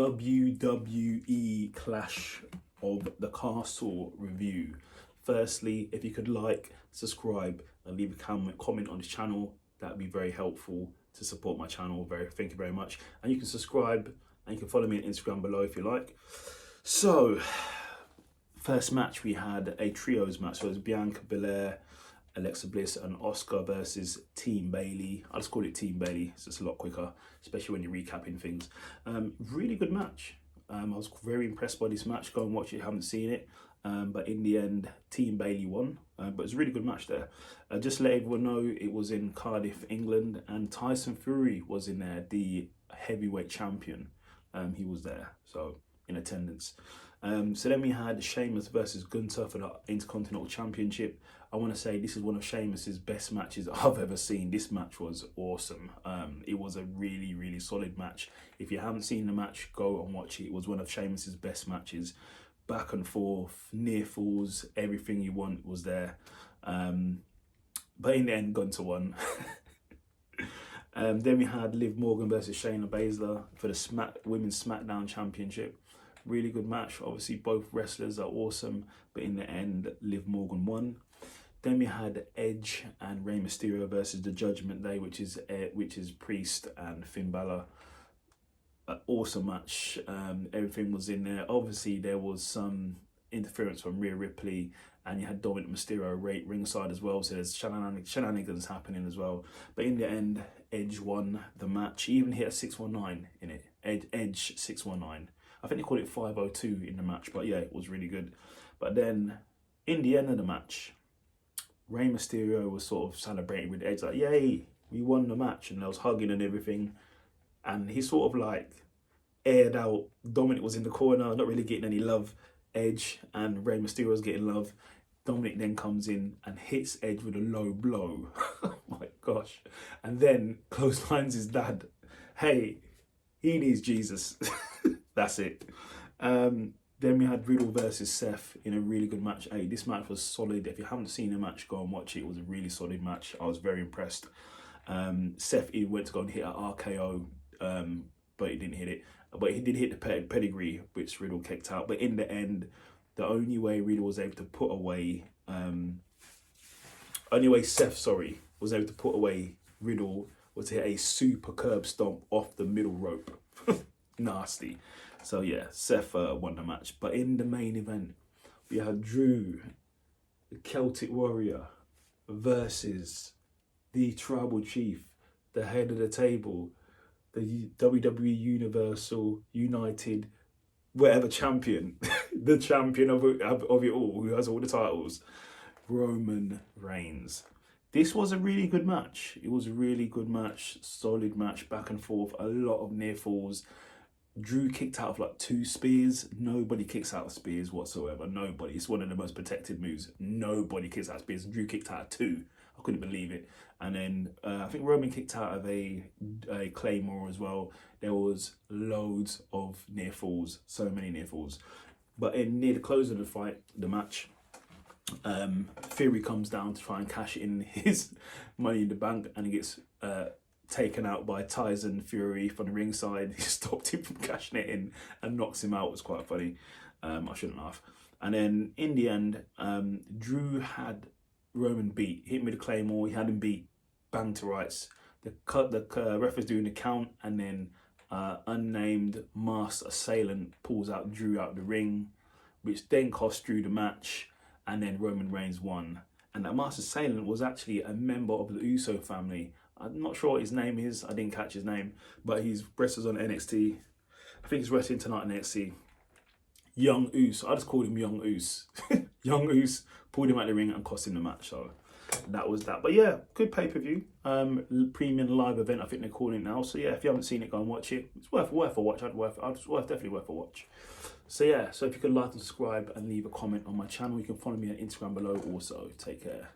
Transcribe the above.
WWE Clash of the Castle review. Firstly, if you could like, subscribe, and leave a comment on this channel, that would be very helpful to support my channel. Thank you very much. And you can subscribe and you can follow me on Instagram below if you like. So, first match we had a trios match. So it was Bianca Belair, Alexa Bliss and Asuka versus Team Bayley. I'll just call it Team Bayley. It's just a lot quicker, especially when you're recapping things. Really good match. I was very impressed by this match. Go and watch it if you haven't seen it. But in the end, Team Bayley won. But it was a really good match there. Just to let everyone know, it was in Cardiff, England, and Tyson Fury was in there, the heavyweight champion. He was there, so in attendance. So then we had Sheamus versus Gunther for the Intercontinental Championship. I want to say this is one of Sheamus's best matches I've ever seen. This match was awesome. It was a really, really solid match. If you haven't seen the match, go and watch it. It was one of Sheamus's best matches. Back and forth, near falls, everything you want was there. But in the end, Gunther won. Then we had Liv Morgan versus Shayna Baszler for the Women's SmackDown Championship. Really good match. Obviously, both wrestlers are awesome, but in the end, Liv Morgan won. Then we had Edge and Rey Mysterio versus the Judgment Day, which is Priest and Finn Balor. Awesome match. Everything was in there. Obviously, there was some interference from Rhea Ripley, and you had Dominic Mysterio ringside as well. So there's shenanigans happening as well. But in the end, Edge won the match. He even hit a 619 in it. Edge 619. I think they called it 502 in the match, but yeah, it was really good. But then, in the end of the match, Rey Mysterio was sort of celebrating with Edge, like, yay, we won the match, and they was hugging and everything. And he sort of like aired out. Dominic was in the corner, not really getting any love. Edge and Rey Mysterio was getting love. Dominic then comes in and hits Edge with a low blow. Oh my gosh. And then clotheslines his dad. Hey, he needs Jesus. That's it. Then we had Riddle versus Seth in a really good match. Hey, this match was solid. If you haven't seen the match, go and watch it. It was a really solid match. I was very impressed. Seth, he went to go and hit an RKO, but he didn't hit it. But he did hit the pedigree, which Riddle kicked out. But in the end, the only way Riddle was able to put away, Seth was able to put away Riddle was to hit a super curb stomp off the middle rope. Nasty. So yeah, Seth won the match. But in the main event, we had Drew, the Celtic Warrior, versus the Tribal Chief, the head of the table, the WWE Universal United whatever champion, the champion of it all, who has all the titles, Roman Reigns. This was a really good match. It was a really good match, solid match, back and forth, a lot of near falls. Drew kicked out of like 2 spears. Nobody kicks out of spears whatsoever. Nobody. It's one of the most protected moves. Nobody kicks out of spears. Drew kicked out of 2. I couldn't believe it. And then I think Roman kicked out of a Claymore as well. There was loads of near falls. So many near falls. But near the close of the match, Theory comes down to try and cash in his Money in the Bank, and he gets taken out by Tyson Fury from the ringside. He stopped him from cashing it in and knocks him out. It was quite funny. I shouldn't laugh. And then in the end, Drew had Roman beat. Hit him with a Claymore. He had him beat. Bang to rights. The ref is doing the count, and then unnamed masked assailant pulls out Drew out of the ring, which then cost Drew the match. And then Roman Reigns won. And that masked assailant was actually a member of the Uso family. I'm not sure what his name is. I didn't catch his name. But he's wrestles on NXT. I think he's wrestling tonight on NXT. Young Uso. I just called him Young Uso. Young Uso pulled him out of the ring and cost him the match. So that was that. But yeah, good pay-per-view. Premium live event, I think they're calling it now. So yeah, if you haven't seen it, go and watch it. It's worth a watch. Definitely worth a watch. So yeah, so if you could like and subscribe and leave a comment on my channel, you can follow me on Instagram below also. Take care.